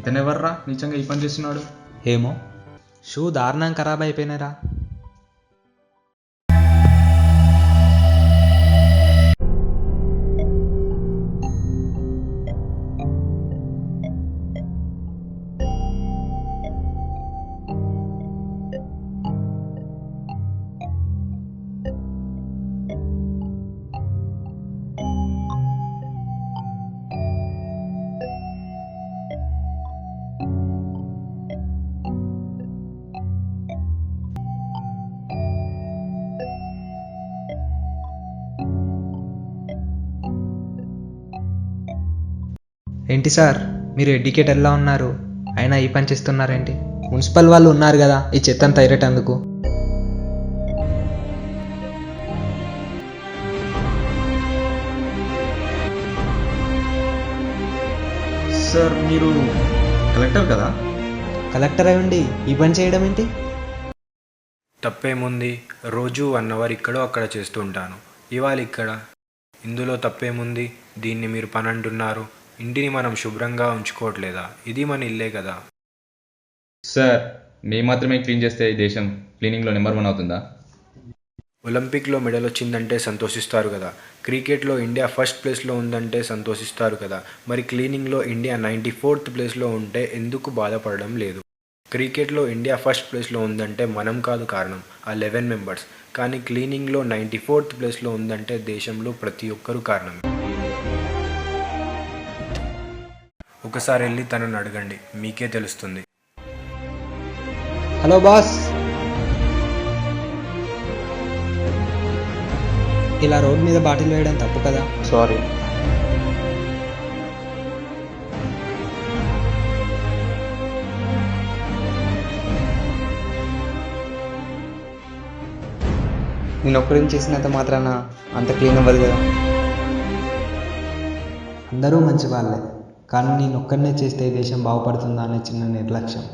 ఇతనెవర్రా నిజంగా ఈ పని చేస్తున్నాడు? ఏమో, షూ దారుణం ఖరాబ్ అయిపోయినారా. ఏంటి సార్, మీరు ఎడ్యుకేటర్లా ఉన్నారు, అయినా ఈ పని చేస్తున్నారేంటి? మున్సిపల్ వాళ్ళు ఉన్నారు కదా ఈ చెత్తను తైరేటందుకు. సార్ మీరు కలెక్టర్ కదా? కలెక్టర్ అయి ఉండి ఈ పని చేయడం ఏంటి? తప్పేముంది, రోజు 1 అవర్ ఇక్కడో అక్కడ చేస్తూ ఉంటాను, ఇవాళ ఇక్కడ. ఇందులో తప్పేముంది? దీన్ని మీరు పని అంటున్నారు. ఇంటిని మనం శుభ్రంగా ఉంచుకోవట్లేదా? ఇది మన ఇల్లే కదా. సార్ మేము మాత్రమే క్లీన్ చేస్తే ఈ దేశం క్లీనింగ్లో నెంబర్ 1 అవుతుందా? ఒలింపిక్లో మెడల్ వచ్చిందంటే సంతోషిస్తారు కదా, క్రికెట్లో ఇండియా ఫస్ట్ ప్లేస్లో ఉందంటే సంతోషిస్తారు కదా, మరి క్లీనింగ్లో ఇండియా 94th ప్లేస్లో ఉంటే ఎందుకు బాధపడడం లేదు? క్రికెట్లో ఇండియా ఫస్ట్ ప్లేస్లో ఉందంటే మనం కాదు కారణం, ఆ 11 మెంబర్స్. కానీ క్లీనింగ్లో 94th ప్లేస్లో ఉందంటే దేశంలో ప్రతి ఒక్కరూ కారణం. ఒకసారి వెళ్ళి తనని అడగండి, మీకే తెలుస్తుంది. హలో బాస్, ఇలా రోడ్ మీద బాటిల్ వేయడం తప్పు కదా. సారీ. నేను ఒక్కరిని చేసినంత మాత్రాన అంత క్లీన్ అవ్వదు కదా. అందరూ మంచి వాళ్ళే, కానీ నేను ఒక్కరినే చేస్తే ఈ దేశం బాగుపడుతుందా అనే చిన్న నిర్లక్ష్యం.